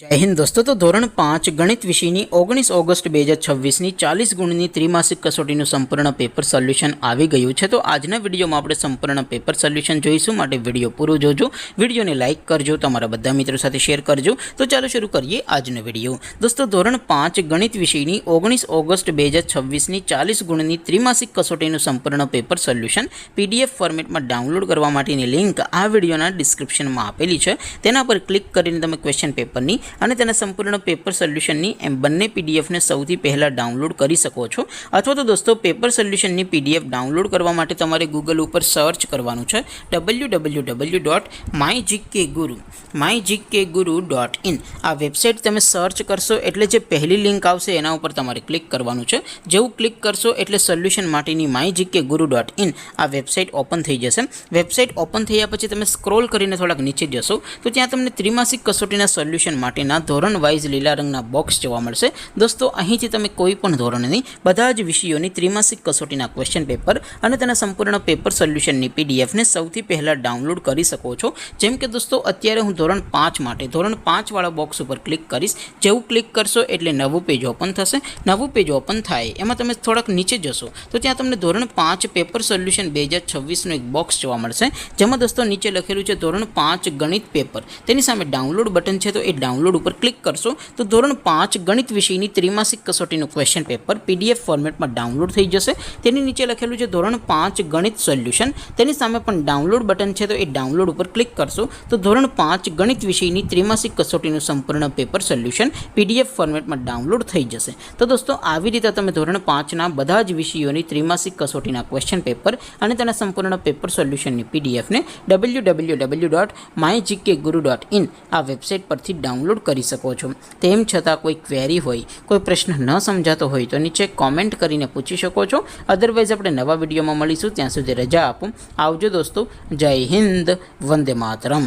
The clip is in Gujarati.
जय हिंद दोस्तों। तो धोरण 5 गणित विषयनी 19 ऑगस्ट 2026 40 गुणनी त्रिमासिक कसोटीનું સંપૂર્ણ પેપર સોલ્યુશન આવી ગયું છે। તો આજના વિડીયોમાં આપણે સંપૂર્ણ પેપર સોલ્યુશન જોઈશું, માટે વિડીયો પૂરો જોજો, વિડીયોને લાઇક કરજો, તમારા બધા મિત્રો સાથે શેર કરજો। તો ચાલો શરૂ કરીએ આજનો વિડીયો। દોસ્તો ધોરણ 5 ગણિત વિષયની 19 ઓગસ્ટ 2026 40 ગુણની ત્રિમાસિક કસોટીનું સંપૂર્ણ પેપર સોલ્યુશન પીડીએફ ફોર્મેટમાં ડાઉનલોડ કરવા માટેની લિંક આ વિડીયોના ડિસ્ક્રિપ્શનમાં આપેલી છે। તેના પર ક્લિક કરીને તમે ક્વેશ્ચન પેપરની અને તેના સંપૂર્ણ પેપર સોલ્યુશનની એમ બંને પીડીએફને સૌથી પહેલાં ડાઉનલોડ કરી શકો છો। અથવા તો દોસ્તો પેપર સોલ્યુશનની પીડીએફ ડાઉનલોડ કરવા માટે તમારે ગૂગલ ઉપર સર્ચ કરવાનું છે www.mygkguru.in। આ વેબસાઇટ તમે સર્ચ કરશો એટલે જે પહેલી લિંક આવશે એના ઉપર તમારે ક્લિક કરવાનું છે। જેવું ક્લિક કરશો એટલે સોલ્યુશન માટેની mygkguru.in આ વેબસાઇટ ઓપન થઈ જશે। વેબસાઇટ ઓપન થયા પછી તમે સ્ક્રોલ કરીને થોડાક નીચે જશો તો ત્યાં તમને ત્રિમાસિક કસોટીના સોલ્યુશન માટેના ધોરણ વાઇઝ લીલા રંગના બોક્સ જોવા મળશે। દોસ્તો અહીંથી તમે કોઈ પણ ધોરણની બધા જ વિષયોની ત્રિમાસિક કસોટીના ક્વેશ્ચન પેપર અને તેના સંપૂર્ણ પેપર સોલ્યુશનની પીડીએફને સૌથી પહેલાં ડાઉનલોડ કરી શકો છો। જેમ કે દોસ્તો અત્યારે હું ધોરણ 5 માટે ધોરણ 5 વાળા બોક્સ ઉપર ક્લિક કરીશ। જેવું ક્લિક કરશો એટલે નવું પેજ ઓપન થશે। નવું પેજ ઓપન થાય એમાં તમે થોડાક નીચે જશો તો ત્યાં તમને ધોરણ 5 પેપર સોલ્યુશન 2026નું એક બોક્સ જોવા મળશે, જેમાં દોસ્તો નીચે લખેલું છે ધોરણ 5 ગણિત પેપર। તેની સામે ડાઉનલોડ બટન છે, તો એ ડાઉનલોડ ઉપર ક્લિક કરશો તો ધોરણ 5 ગણિત વિષયની ત્રિમાસિક કસોટીનું ક્વેશ્ચન પેપર પીડીએફ ફોર્મેટમાં ડાઉનલોડ થઈ જશે। તેની નીચે લખેલું છે ધોરણ 5 ગણિત સોલ્યુશન, તેની સામે પણ ડાઉનલોડ બટન છે, તો એ ડાઉનલોડ ઉપર ક્લિક કરશો તો ધોરણ 5 ગણિત વિષયની ત્રિમાસિક કસોટીનું સંપૂર્ણ પેપર સોલ્યુશન પીડીએફ ફોર્મેટમાં ડાઉનલોડ થઈ જશે। તો દોસ્તો આવી રીતે તમે ધોરણ 5ના બધા જ વિષયોની ત્રિમાસિક કસોટીના ક્વેશ્ચન પેપર અને તેના સંપૂર્ણ પેપર સોલ્યુશનની પીડીએફને www.mygkguru.in આ વેબસાઇટ પરથી ડાઉનલોડ કરી શકો છો। તેમ છતાં કોઈ ક્વેરી હોય, કોઈ પ્રશ્ન ન સમજાતો હોય તો નીચે કોમેન્ટ કરીને પૂછી શકો છો। અધરવાઇઝ આપણે નવા વિડીયોમાં મળીશું, ત્યાં સુધી રજા આપો। આવજો દોસ્તો, જય હિન્દ, વંદે માતરમ।